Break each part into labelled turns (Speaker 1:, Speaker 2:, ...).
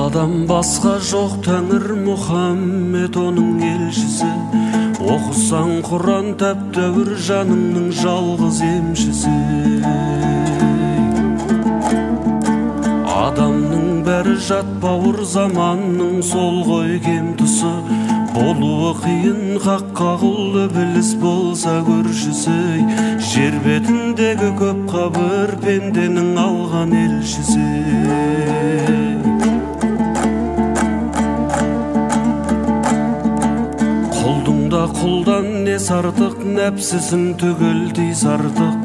Speaker 1: Алладан басқа жоқ Тәңір Мұхаммед оның елшісі. Оқысаң Құран тәп-тәуір жаныңның жалғыз емшісі. Адамның бәрі жат бауыр заманның сол ғой кем тұсы. Болуы қиын хаққа құл ібіліс болса көршісі. Жер бетіндегі көп қабір пенденің алған елшісі. Құлдыңда құлдан нес артық, нәпсісін түгел тиз артық.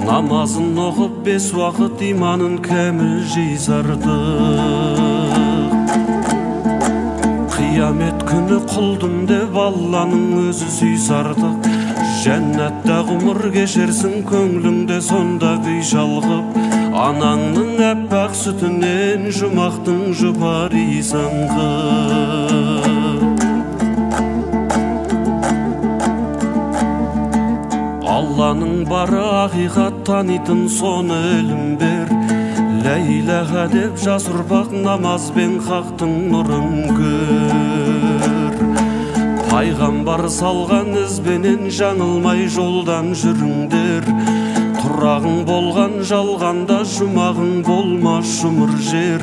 Speaker 1: Намазын оқып 5 уақыт иманын кәміл жиз артық. Қиямет күні құлдым деп Алланың өзі сүйс артық. Жәннатта ғұмыр кешерсің көңліңде сонда күй шалғып. Анаңның әппақ сүтінен жұмақтың жұпар иіс аңқып. Алланың бары ақиқат танитын соны ілім бер. Лә иләһә деп жас ұрпақ намазбен хақтың нұрын көр. Пайғамбар салған ізбенен жаңылмай жолдан жүріңдер. Тұрағың болған жалғанда жұмағың болмас жұмыр жер.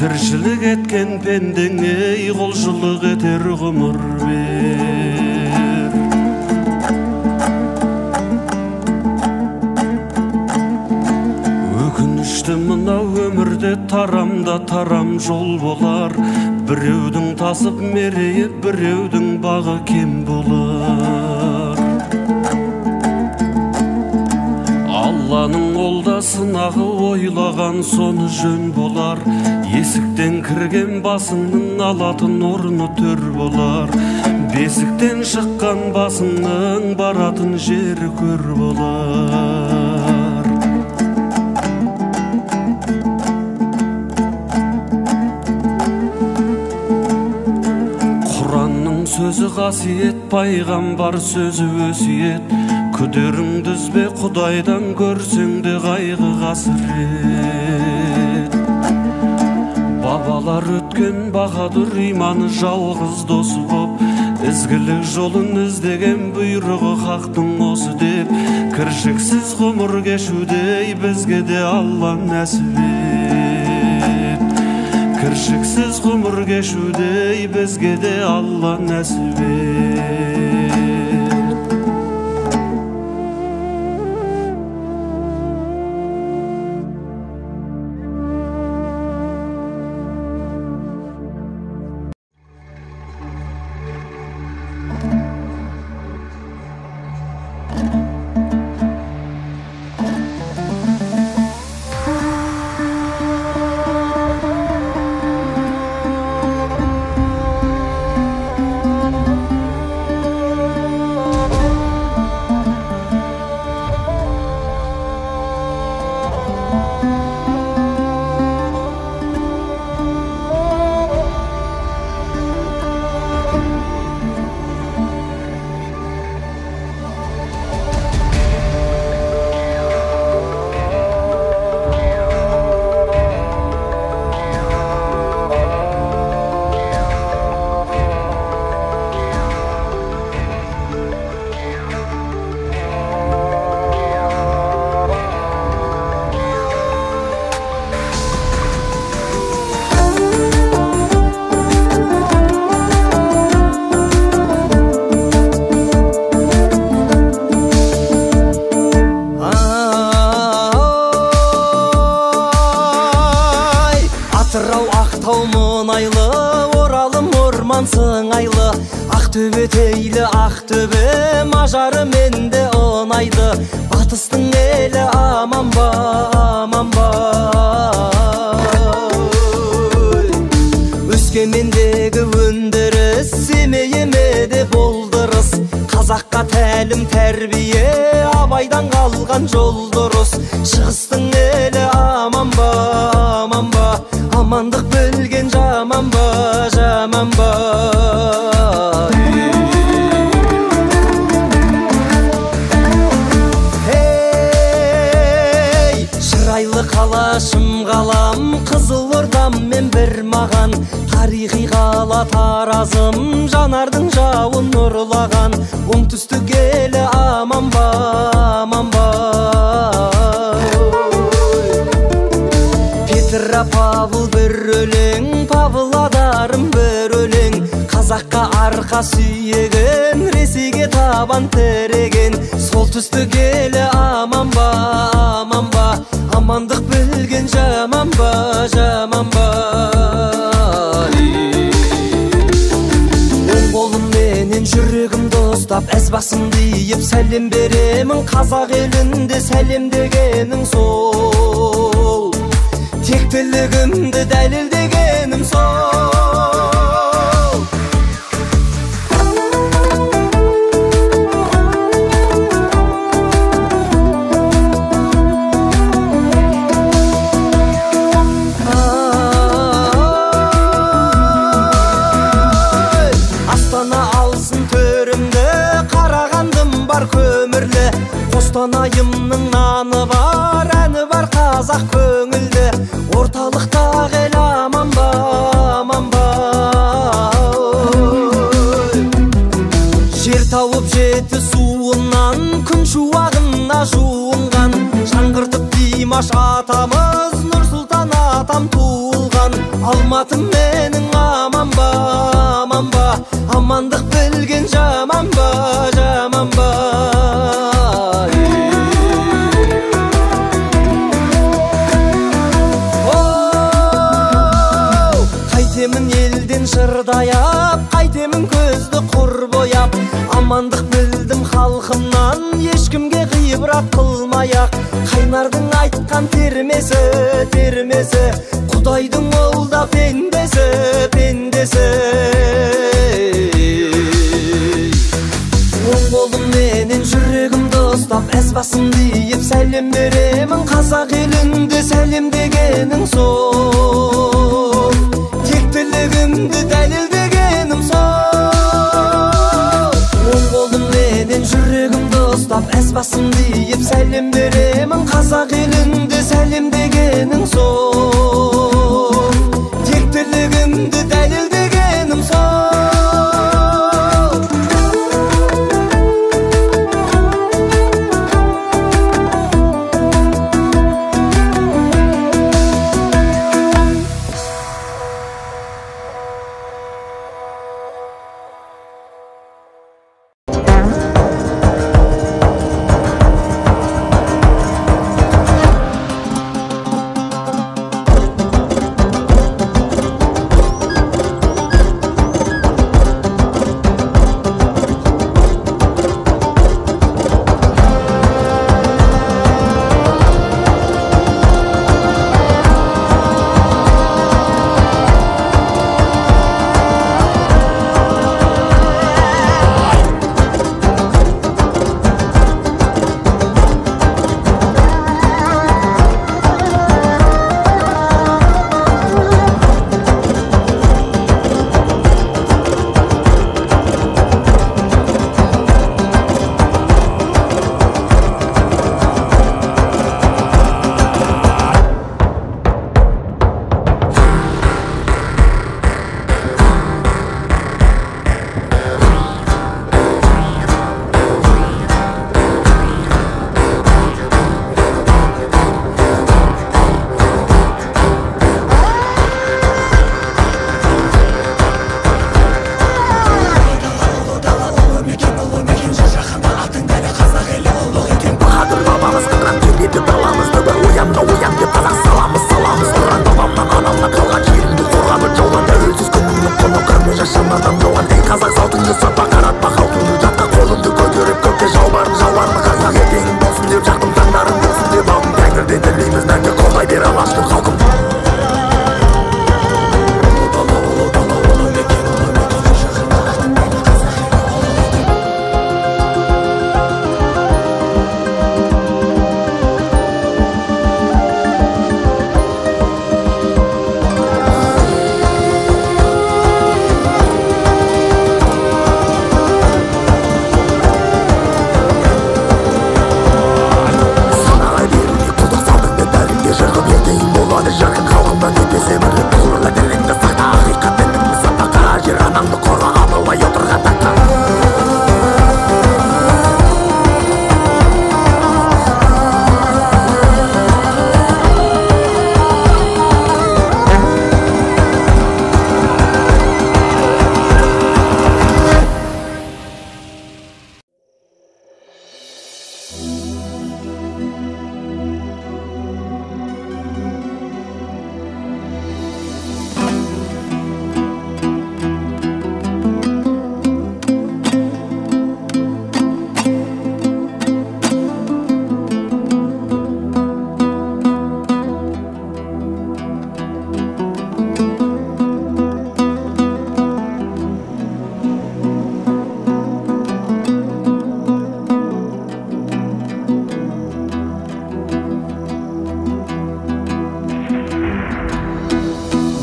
Speaker 1: Тіршілік еткен пендеңе құлшылық етер ғұмыр бер. Мынау өмірде тарамда тарам жол болар. Біреудің тасып мерейі, біреудің бағы кем болар. Алланың олда сынағы ойлаған соны жөн болар. Есіктен кірген басыңның алатын орны төр болар. Бесіктен шыққан басыңның баратын жері көр болар. Сөзі қасиет, пайғамбар сөзі өсиет. Күдеріңді үзбе Құдайдан көрсеңде қайғы қасірет. Бабалар өткен баһадүр иманы жалғыз досы боп. Ізгілік жолын іздеген бұйрығы хақтың осы деп. Кіршіксіз ғұмыр кешудей бізге де Алла нәсіп ет. Кіршіксіз ғұмыр кешудей бізге де Алла нәсіп ет.
Speaker 2: Сыңайлы Ақтөбе тейлі Ақтөбе мажары менде онайды. Батыстың елі аман ба, аман ба. Өскемендегі өндіріс, Семейіме де болдырыс. Қазаққа тәлім тәрбие, Абайдан қалған жол дұрыс. Шығыстың елі аман ба, аман ба. Амандық білген жаман ба, жаман ба. Ей, жайлы қалашым қалам, қызыл ордам мен бір маған. Тарихи қала Таразым, жанардың жауын нұрлаған. Оңтүстік елі аман ба, аман ба. Петропавл бір өлең, Павлодарым бір өлең. Қазаққа арқа сүйеген, Ресейге табан тіреген. Солтүстік елі аман ба, аман ба. Амандық білген жаман ба, жаман ба. Оң қолым менен жүрегімді ұстап, әз басымды иіп сәлем беремін. Қазақ елінде сәлем дегенің сол, тектілігімді дәлелдегенім сол. Көмірлі Қостанайымның наны бар, әні бар қазақ көңілді. Орталықтағы ел аман ба, аман ба. Жер тауып жеті суынан, күн шуағына жуынған. Жаңғыртып Димаш атамыз, Нұрсұлтан атам туылған. Алматым менің аман ба, аман ба. Амандық білген жаман ба, жаман ба. Қайтемін елден жырдаяп, қайтемін көзді құр бояп. Амандық білдім халқымнан, ешкімге ғибрат қылмаяқ. Қайнардың айтқан термесі, термесі, Құдайдың олда пендесі, пендесі. Оң қолым менен жүрегімді ұстап, әз басымды иіп сәлем беремін. Қазақ елінде сәлем дегенің сол, тектілігімді дәлелдегенім сол. Оң қолым менен жүрегімді ұстап, әз басымды иіп сәлем беремін. Қазақ елінде сәлем дегенің сол, тектілігімді дәлелдегенім сол.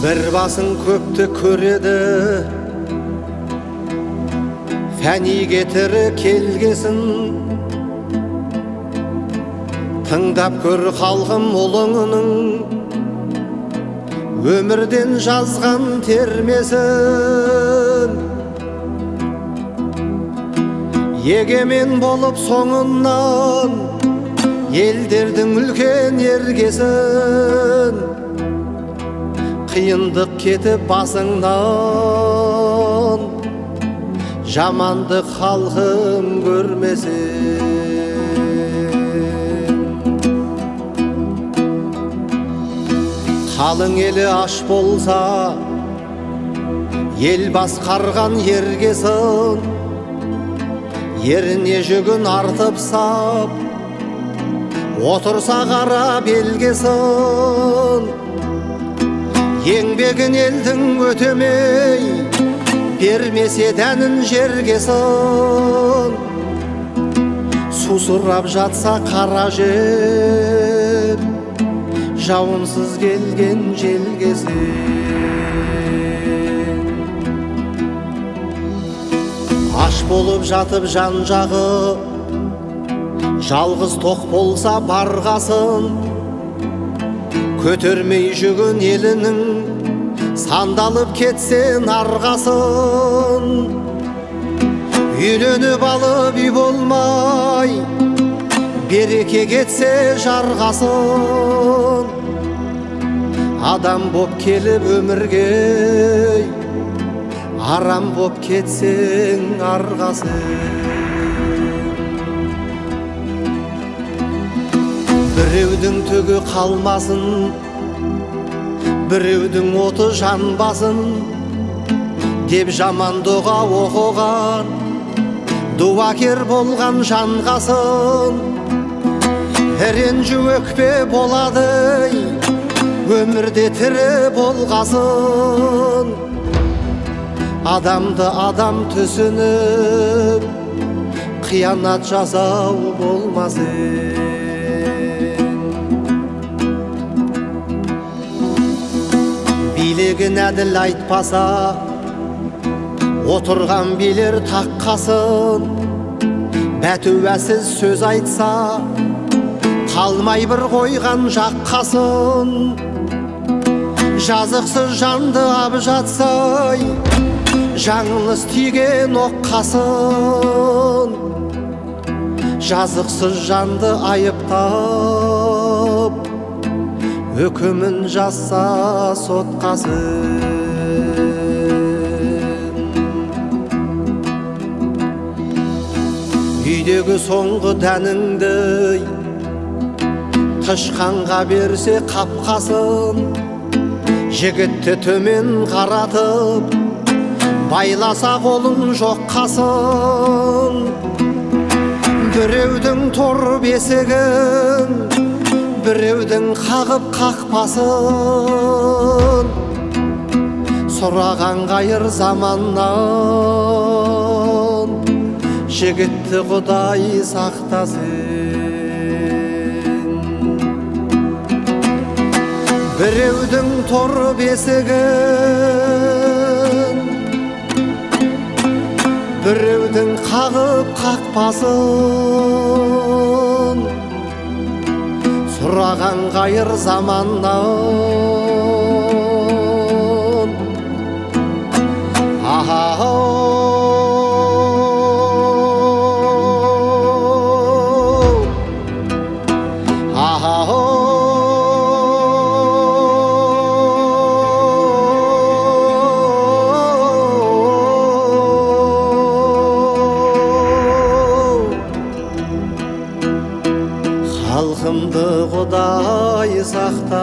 Speaker 2: Bir басың көпті көреді, фәни кетірі келгесін. Тыңдап көр халқым ұлыңының, өмірден жазған термесін. Егемен болып соңынан, елдердің үлкен ергесін. Қиындық кетіп басыңнан, жамандық халқым көрмесін. Қалың елі аш болса, ел басқарған ергесін. Еріне жүгін артып сап, отырса қара белгесін. Еңбегін елдің өтемей, бермесе дәнін жергесін. Сусырап жатса қара жер, жауынсыз келген желгесін. Аш болып жатып жан жағы, жалғыз тоқ болса барғасын. Көтермей жүгін елінің, сандалып кетсен арғасын. Үйленіп алып үй болмай, береке кетсе жарғасын. Адам боп келіп өмірге, арам боп кетсең арғасын. Біреудің түгі қалмасын, біреудің оты жанбасын деп жаман дұға оқыған, дуакер болған жанғасын. Ренжу өкпе болады, өмірде тірі болғасын. Адамды адам түсініп, қиянат жасау болмасын. Билеген әділ айтпаса, отырған билер таққасын. Бәтуәсіз сөз айтса, қалмай бір қойған жаққасын. Жазықсыз жанды абжатсай, жаңылыс тиген оққасын. Жазықсыз жанды айыптап, үкімін жазса сотқасын. Үйдегі соңғы дәніңді тышқанға берсе қапқасын. Жігітті төмен қаратып, байласа қолын жоққасын. Біреудің тор бесігін, біреудің қағып қақпасын. Сұраған қайыр заманнан, жігітті Құдай сақтасын. Біреудің тор бесігін, біреудің қағып қақпасын. Сұраған қайыр заманнан, халқымды Құдай сақтасын.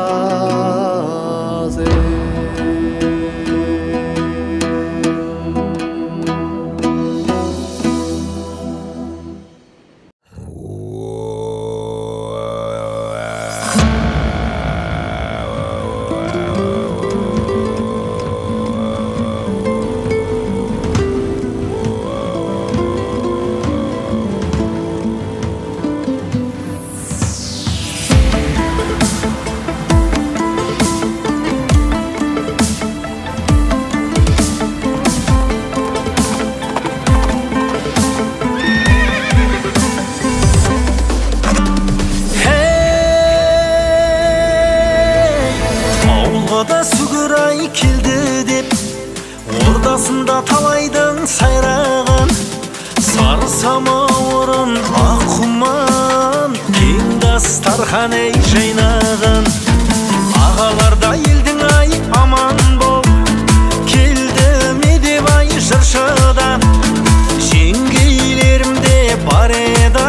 Speaker 2: талайдың сайраған, сары самауырын ақ құман, кең дастархан ей жайнаған. Ағаларда елдің ай аман бол, келді ме деп ай жыршыдан. Жеңгейлерімде бар еді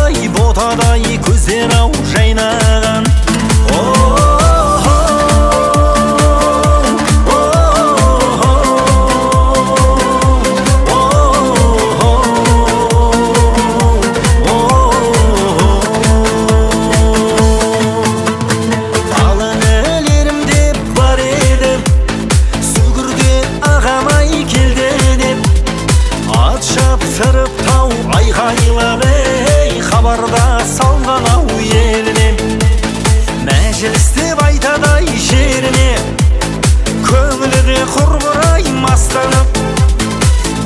Speaker 2: ай, ботадай көзден ау жайнаған. Сырып тау айғайлап ей, хабарда салған ау еліне. Мәжілісте байтадай жеріне, көңілі құрбырай мастанып.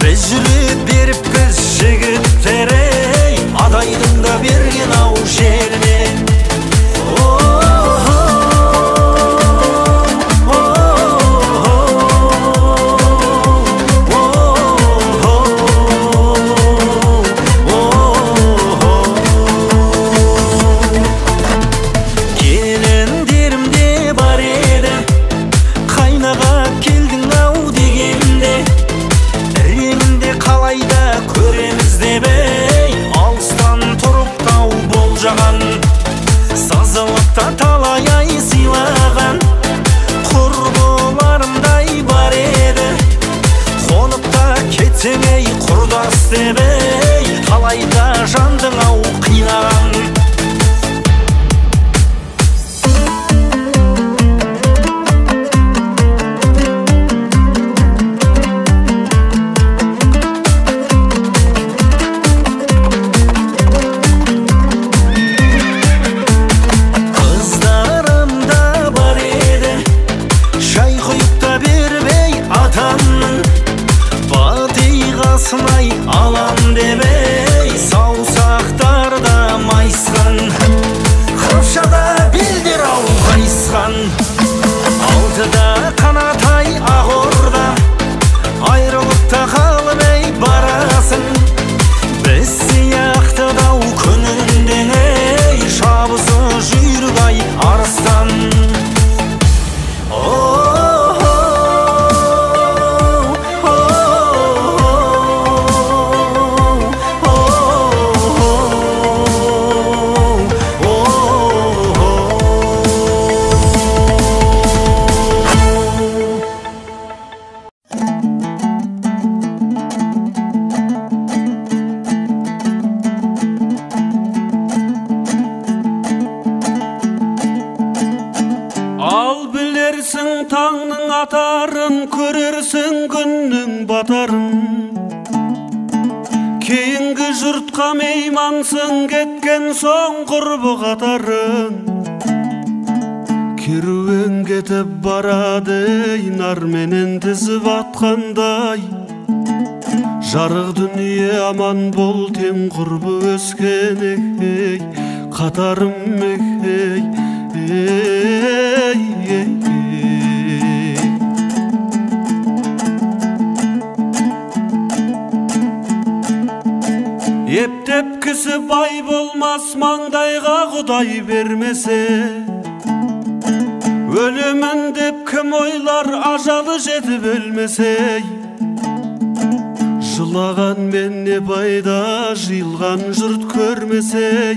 Speaker 2: Біз жүре беріп біз жігіттер ей, адайдың да берген ау жеріне. Сазылықта талай ай сыйлаған, құрбыларымдай бар еді. Қонып та кетсең ей құрдас деп ей, талайда жандың ау қинаған. Сынай алам деп ей, саусақтарда майысқан, қыпшада белдер ау қайысқан. Алтыда қанатай ақ орда, айрылықта қалып ей барасың. Біз сияқты дау күнінде ей, шабысы жүйрік ай арыстан.
Speaker 1: Таңның атарын, көрерсің күннің батарын. Кейінгі жұртқа меймансың, кеткен соң құрбы қатарын. Керуен кетіп барады, нарменен тізіп атқандай. Жарық дүние аман бол, тең құрбы өскен ей, қатарым ей, Ептеп кісі бай болмас, маңдайға құдай бермесе. Өлемін деп кім ойлар, ажалы жетіп өлмесе. Жылаған мен не пайда, жиылған жұрт көрмесе.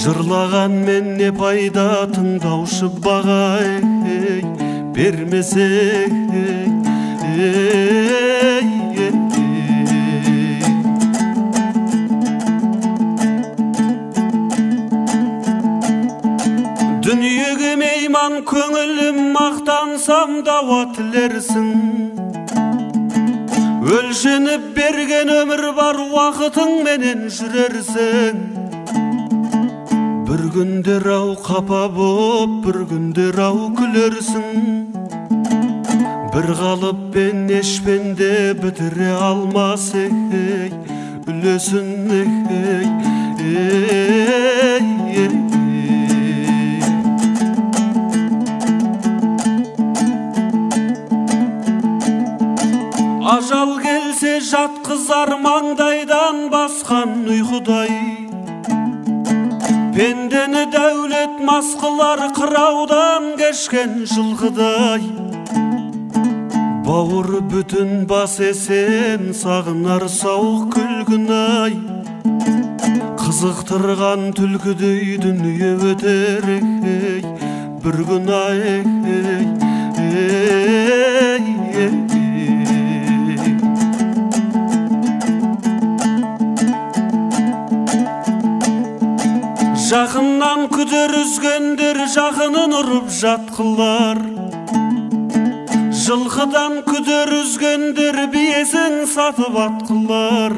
Speaker 1: Жырлаған мен не пайда, тыңдаушы баға бермесе. Дүниеге мейман көңілім, мақтансам дауа тілерсің. Өлшеніп берген өмір бар, уақытың менен жүрерсің. Бір күндер ау қапа боп, бір күндер ау күлерсің. Бір қалыппен ешпенде бітіре алмас ей, үлесін Yıldızlar mаңдайдан басқан ұйқыдай, пендені дәулет масқылар қыраудан кешкен жылқыдай. Бауыр бүтін бас есен сағынар сауық күлгін-ай. Қызықтырған түлкідей дүние өтер бір күн-ай. Жақыннан күдер үзгендер жақынын ұрып жатқылар. Жылқыдан күдер үзгендер биесін сатып атқылар.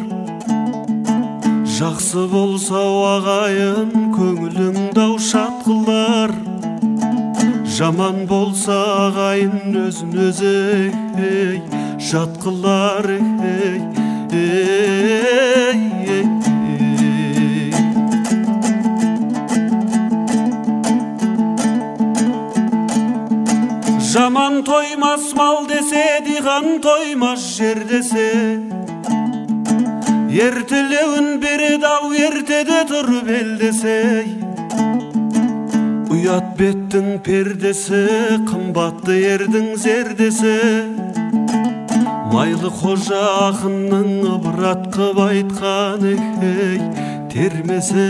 Speaker 1: Жақсы болса ағайын көңілің даушатқылар. Жаман болса ағайын өзін өзі жатқылар. Жаман тоймас мал десе, диған тоймас жер десе. Ертілеуін береді ау, ертеде тұрып елдесе. Ұят беттің пердесі, қымбатты ердің зердесі. Майлы қожа ақынның ыбырат қып айтқаны термесе.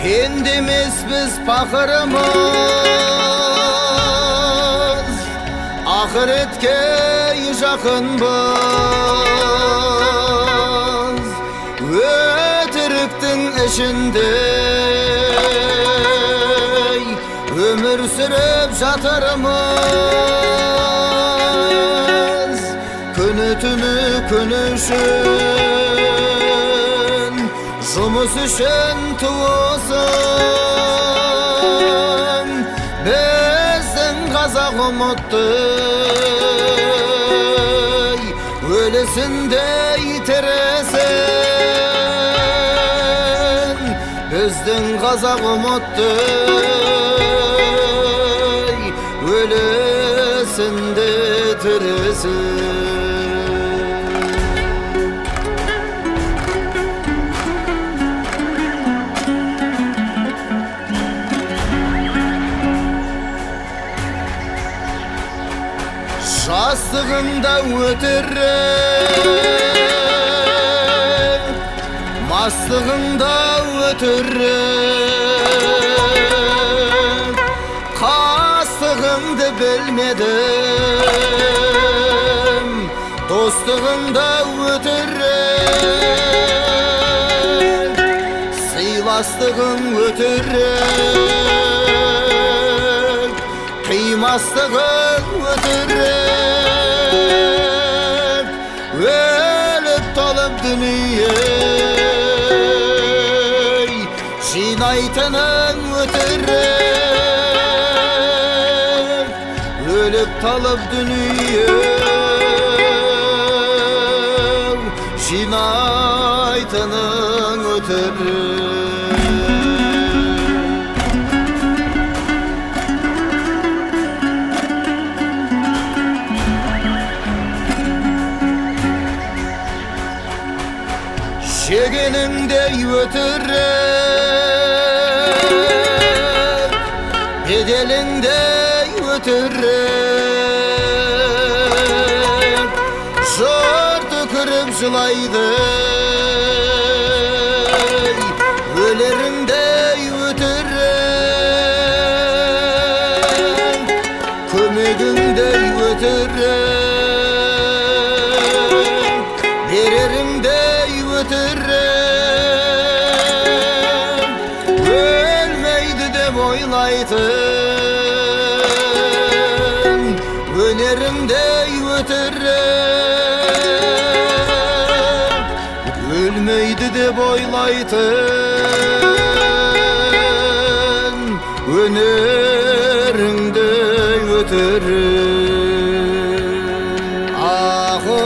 Speaker 2: Pendemiz biz pakırımız, ahiretke yakınbız. Ötürüktün eşinde ömür sürüp jatırımız. Günü tünü künüşün Жұмыс үшін туысын, біздің қазақ ұмытты, өлісіндей тірісін. Біздің қазақ ұмытты, өлісінде тірісін. Жастығында өтірік, мастығында өтірік. Қастығыңды білмедім, достығында өтірік. Сыйластығың өтірік, қимастығың өтірік. Өліп талып дүние жинайтының өтірік. Өліп талып дүние жинайтының өтірік. Жегеніңдей өтірік, беделіңдей өтірік. Жұрт үкіріп жылайды, өлеріңдей өтірік. Көмегің Үйді деп ойлайтын өнеріңді өтерін Ахо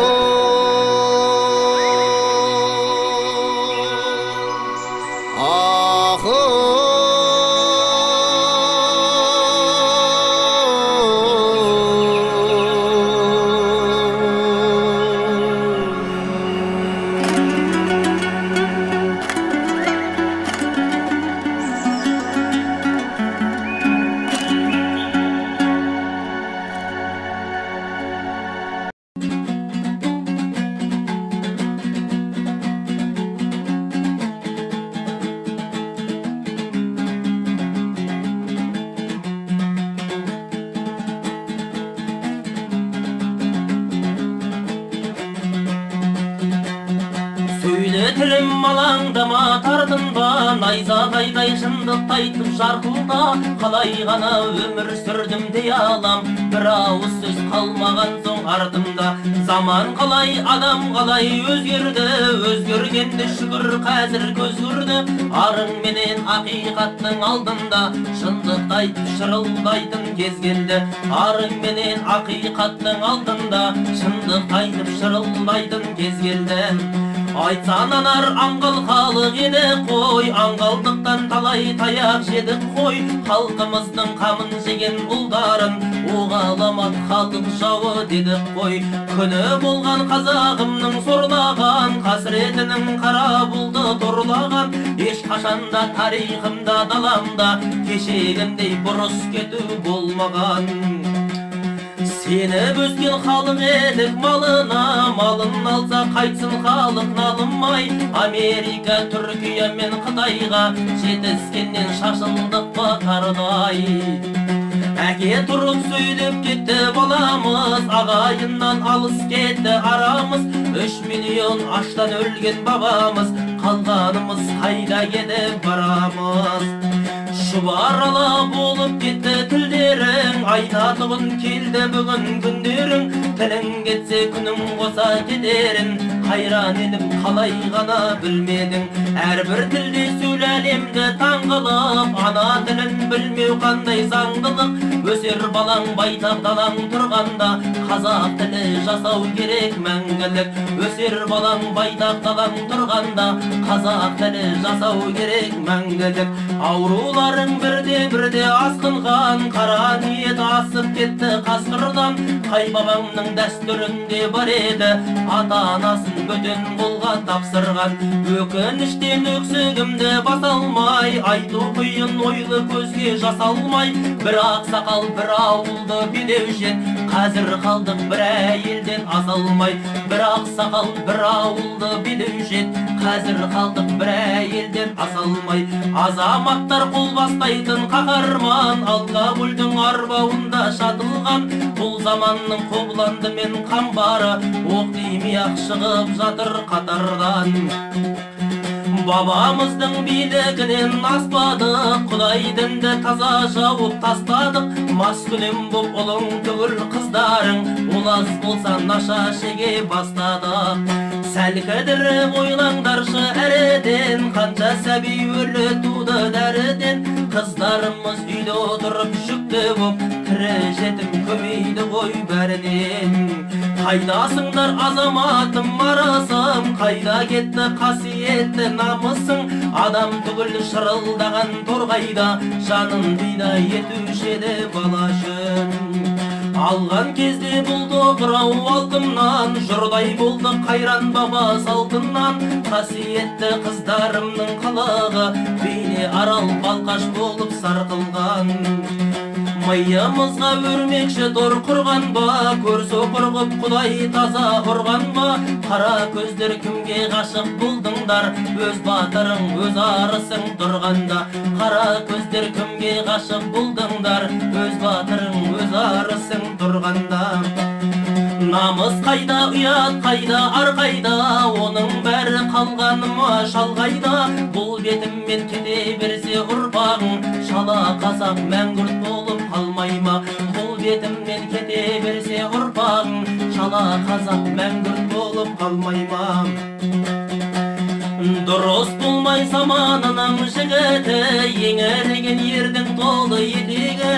Speaker 3: Сөйлетірім малаңдама тартынба, найзағайдай шындық айтып жарқылда, қалай ғана өмір сүрдім дей алам, бір ауыз сөз қалмаған соң артымда. Заман қалай, адам қалай өзгерді, өзгергенде шүкір қазір көз көрді. Арың менен ақиқаттың алдында, шындық айтып шырылдайтын кез келді. Арың менен ақиқаттың алдында, шындық айтып шырылдайтын кез келді. Айтсан анар аңғал халық еді қой, аңғалдықтан талай таяқ жедік қой. Халқымыздың қамын жеген ұлдарын оғаламат халық жауы дедік қой. Күні болған қазағымның сорлаған, қасіретінің қара бұлды торлаған. Ешқашанда тарихымда даламда кешегіндей бұрыс кету болмаған. Сені бөскен халық едік малына, малын алса қайтсын халық налымай. Америка, Түркия мен Қытайға жетіскеннен шашылдық батардай. Әке тұрып сөйлеп кетті баламыз, ағайыннан алыс кетті арамыз. 3 миллион аштан өлген бабамыз, қалғанымыз қайда еді барамыз. Шұбарала болып кетті тілдерің, айнатығын келді бүгін күндерің. Тілің кетсе күнің қоса кетерін, қайран едім қалай ғана білмедің. Әрбір тілде сөйле әлемді таңғылып, ана тілін білмеу қандай заңдылық. Өсер балаң байтақ далаң тұрғанда, қазақ тілі жасау керек мәңгілік. Өсер балаң байтақ далаң тұрғанда, қазақ тілі жасау керек мәңгілік. Ауруларың бірде асқынған, қара ниет асып кетті қасқырдан. Қай бабаңның дәстүрінде бар еді, ата-анасын бөтен қолға тапсырған. Өкініштен өксігімді баса алмай, айту қиын ойлы көзге жас алмай. Бір ақсақал бір ауылды билеуші, қазір қалдық бір әйелден аса алмай. Бір ақсақал бір ауылды билеуші, қазір қалдық бір әйелден аса алмай. Азаматтар қол бастайтын қаһарман, алқакөлдің арбауында шатылған. Бұл заманның қобыланды мен қамбары, оқ тимей-ақ шығып жатыр қатардан. Бабамыздың билігінен аспадық, Құдай дінді таза жауып тастадық. Маскүнем боп ұлың түгіл қыздарың, ол аз болса наша шеге бастадық. Сәл кідіріп ойлаңдаршы әріден, қанша сәби өлі туды дәріден. Қыздарымыз үйде отырып жүкті боп, тірі жетім көмейді ғой бәрінен. Қайдасыңдар азаматым арасым, қайда кетті қасиетті намысың. Адам түгіл шырылдаған торғайда, жанын бида етуші еді бала үшін. Алған кезде бұлды қырау алқымнан, жұрдай болды қайран баба салтынан. Қасиетті қыздарымның қылығы, бейне арал балқаш болып сарқылған. Миымызға өрмекші дор құрған ба, көрсе құрғып Құдай таза ұрған ба. Қара көздер кімге ғашық болдыңдар, өз батырың өз арысың тұрғанда. Қара көздер кімге ғашық болдыңдар, өз батырың өз арысың тұрғанда. Намыс қайда, ұят қайда, ар қайда, оның бәрі қалғаныма шалғайда. Бұл бетіммен кете берсе ұрпағың, шала қазақ мәңгүрт болып қалмай ма? Бұл бетіммен кете берсе ұрпағың, шала қазақ мәңгүрт болып қалмай ма? Дұрыс болмай заманының жігіті, еңіреген ердің толы етегі.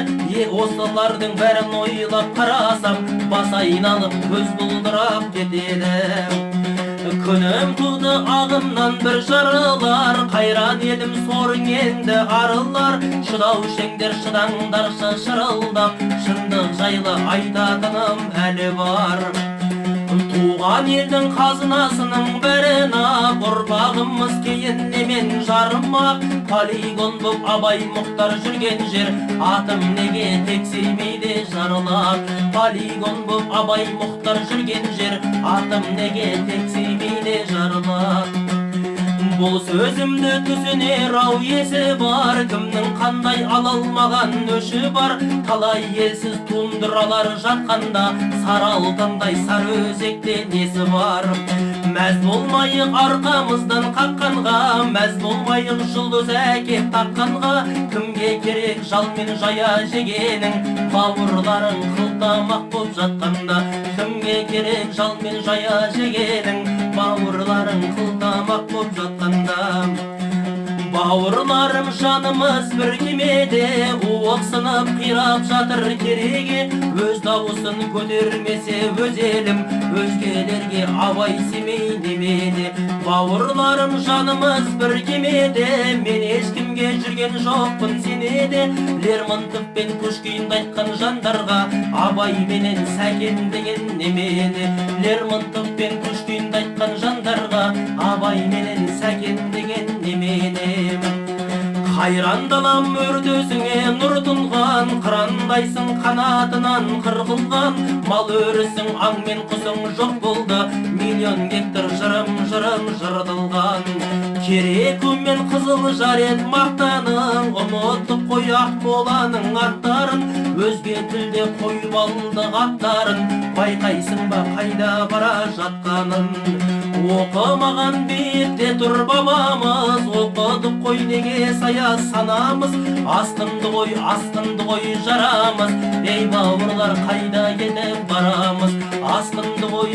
Speaker 3: Осылардың бәрін ойлап қарасам, бас айналып көз бұлдырап кетеді. Күнім туды ағымнан бір жарылар, қайран едім сорың енді арылар. Шыдау шеңдер шыдаңдаршы шырылдап, шындық жайлы айтатыным әлі бар. Туған елдің қазынасының бірін ап, ұрпағымыз кейін немен жарымақ. Полигон боп Абай Мұхтар жүрген жер, атым неге тексеймейді жарылар. Полигон боп Абай Мұхтар жүрген жер, атым неге тексеймейді жарылар. Бұл сөзімді түсінер ау есі бар, кімнің қандай ала алмаған өші бар. Талай елсіз туындыралар жатқанда, сары алтындай сары өзекте несі бар. Мәз болмайық арқамыздан қаққанға, мәз болмайық жұлдыз әкеп таққанға. Кімге керек жал мен жая жегенің, бауырларың қылтамақ боп жатқанда. Кімге керек жал мен жая жегенің, бауырларың қылтамақ боп жатқанда. Бауырларым жанымыз бір кемеде, уықсынып қирап жатыр кереге. Өз дауысын көтермесе өз елім, өзгелерге Абай Семей немене. Бауырларым жанымыз бір кемеде, мен ешкімге жүрген жоқпын сенеде. Лермонтов пен Пушкинді айтқан жандарға, Абай менен Сәкен деген немене. Лермонтов пен Пушкинді айтқан жандарға, Абай менен Сәкен деген немене. Қайран далам өрдесіңе нұр тұнған, қырандайсың қанатынан қырқылған. Мал өрісің аң мен құсың жоқ болды, миллион гектар жырым жыртылған. Кереку мен қызыл жарет мақтаның, ұмыттық қой Ақмоланың аттарын. Өзге тілде қойып алды аттарын, байқайсың ба қайда бара жатқанын. Оқымаған биікте тұр бабамыз, оқыдық қой неге сая санамыз. Асқынды ғой жарамыз, ей бауырлар қайда кетіп барамыз. Асқынды ғой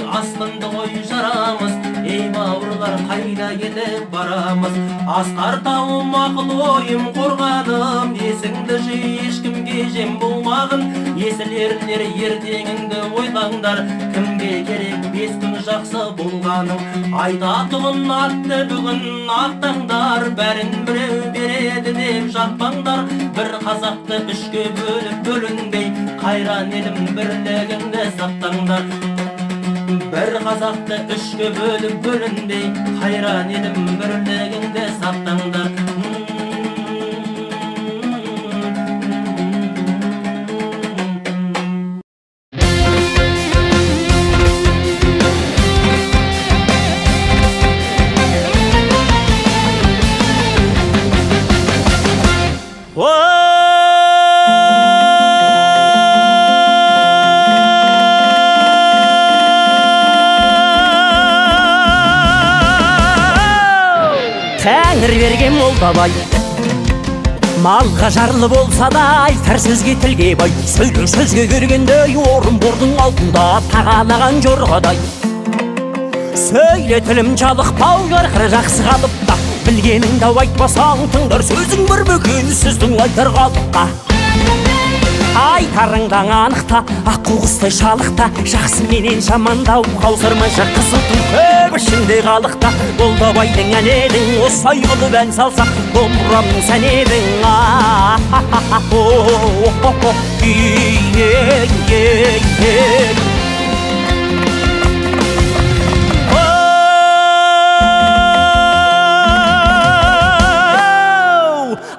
Speaker 3: жарамыз, ей бауырлар қайда кетіп барамыз. Асқар тауым ақыл ойым қорғаным, есіңді жи ешкімге жем болмағын. Есілерінер ертеңіңді ойлаңдар, кімге керек 5 күн жақсы болғаның. Айтатұғын атты бүгін аттаңдар, бәрін біреу береді деп жатпаңдар. Бір қазақты үшке бөліп бөлінбей, қайран елім бірлігіңді сақтаңдар. Бір қазақты үшке бөліп бөлінбей, қайран елім бірлігіңді сақтаңдар.
Speaker 4: Тәңір берген Молдабай, малға жарлы болса да айтар сөзге тілге бай. Сөзге келгендей орынбордың алдында тағалаған жорғадай. Сөйлетілім жалықпау жарқыр жақсы қалыпта, білгеніңді айтпасаң тыңдар сөзің бір бөкен сіздің айтар қалыпқа. Айтарыңдан анықта, аққу құстай шалықта, жақсы менен жамандау қаусырмайша қызылту көп ішінде қалықта. Молдабайдың әнедің осылай қылып ән салсақ, домбырамның сән едің.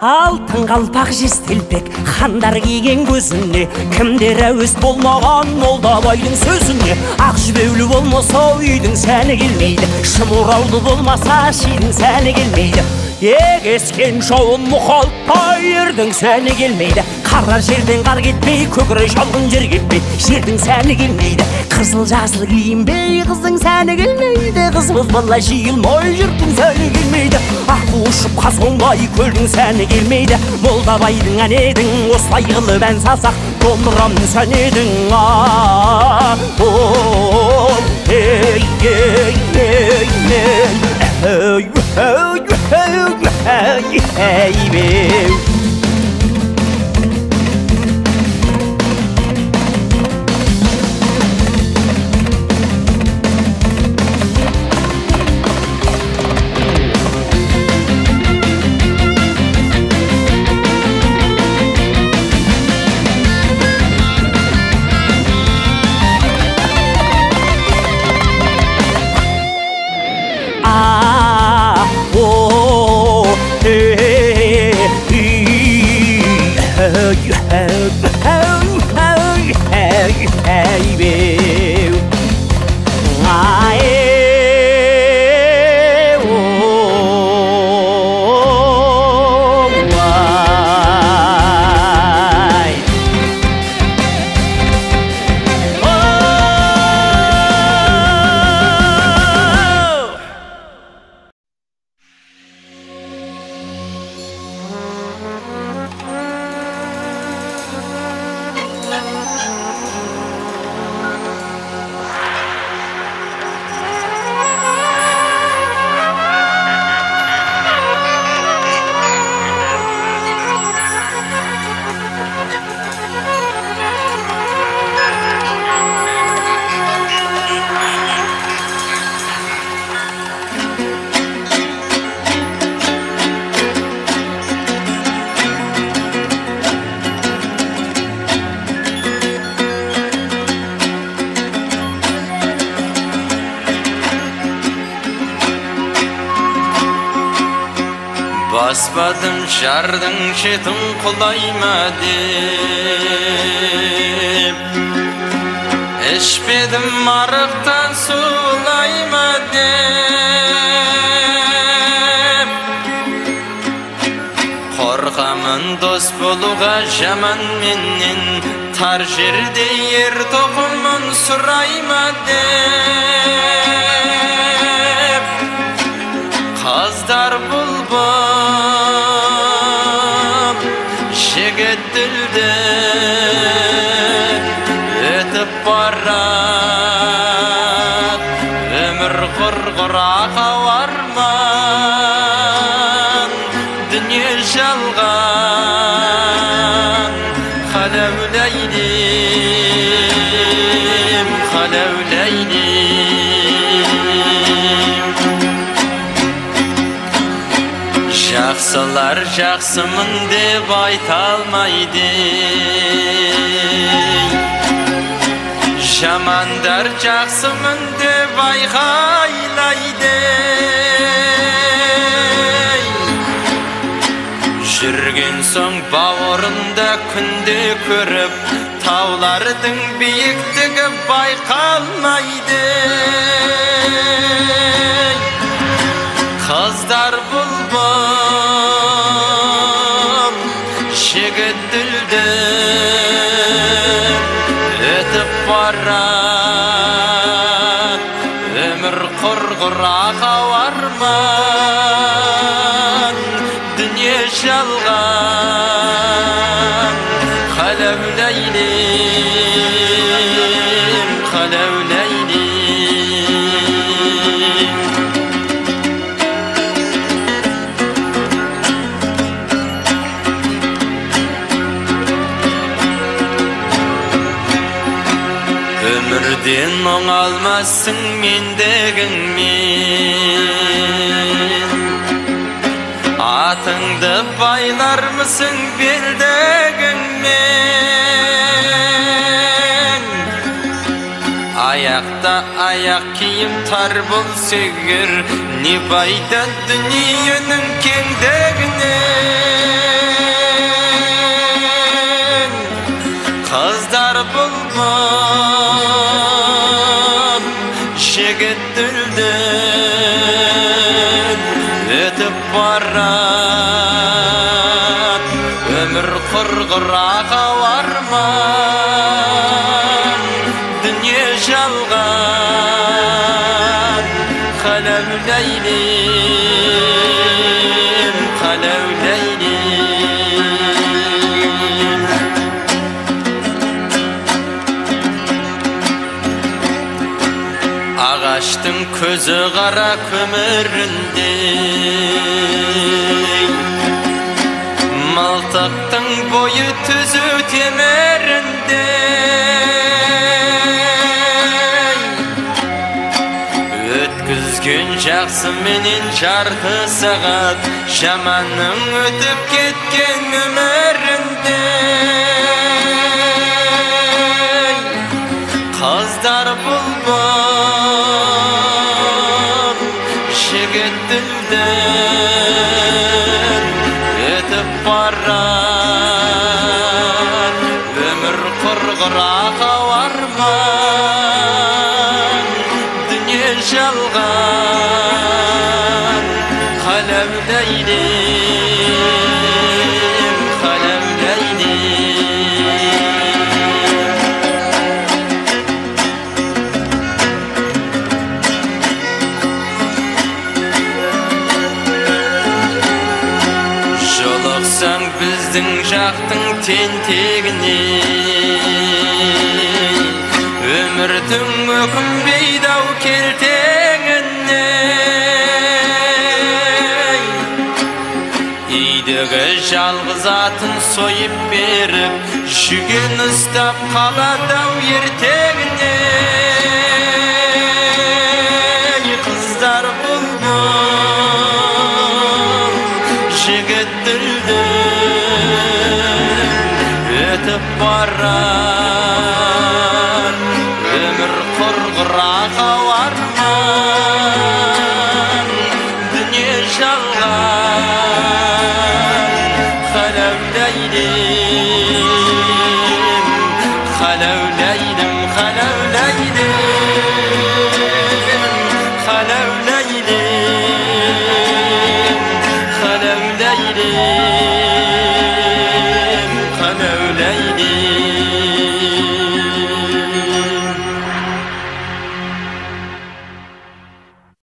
Speaker 4: Алтын қалпақ жестелпек хандар киген көзіне, кімдер әуес болмаған Молдабайдың сөзіне. Ақ жібеулі болмаса үйдің сәні келмейді, шымыраулы болмаса шидің сәні келмейді. Егескен жауын мұқалтпай ердің сәні келмейді. Қара жерден қар кетпей, көкірек шалғын жер кетпей, жердің сәні келмейді. Қызыл жасыл киінбей, қыздың сәні келмейді. Қыз бала жиылмай, жұрттың сәні келмейді. Аққу ұшып қаз оңбай, көлдің сәні келмейді. Молдабайдың әнедің осылай қылып ән салсақ, домбырамның сән едің. Ей, ей, ей, ей, ей.
Speaker 5: Basmadım şardın şetin kulaymadım, eşpedim marıktan sulaymadım. Korkamın dost boluğa jaman menin, tar jerde yer tokumun suraymadım. Kazdar bulbam şeget dilde ötüp barat, ömür gurgurağa varman, dünya jalgan halevleydim, halevleydim. Жақсылар жақсымын деп айта алмайды, жамандар жақсымын деп айғайлайды. Жүрген соң бауырында күнде көріп, таулардың биіктігі байқалмайды. Kızlar bulbam şeget dilden ötüp barat, ömür kurgurağa varman, dünya jalgan halevleydim, halevleydim. Ömürden oңalmazsın mendegіңмен, atыңды baylar mısın belдегіңмен. Ayakta ayak kiyim tar bolsa eger, ne bayda dünyanın kengдегінен. Kızlar bulmam şeget dilden ötüp barat, ömür kurgurağa varman, dünya jalgan halevleydim, halevleydim. Ağaçtın köz Көзі қара көміріндей, малтақтың бойы түзу теміріндей. Өткізген жақсы менен жарты сағат, жаманның өтіп кеткен өміріндей. Қыздар бұлбұл, жігіт дүлдүл өтіп барар, өмір құрғырақ ауарман, дүние жалған, қаләуләйдем, қаләуләйдем. Жолықсаң біздің жақтың тентегіне, өмірдің өкінбейді-ау келтеңіне. Үйдегі жалғыз атын сойып беріп, жүген ұстап қалады-ау ертеңіне. Қыздар бұлбұл, жігіт дүлдүл өтіп барар, өмір құрғырақ ауарман, дүние жалған, қаләуләйдем, қаләуләйдем, қаләуләйдем, қаләуләйдем, қаләуләйдем.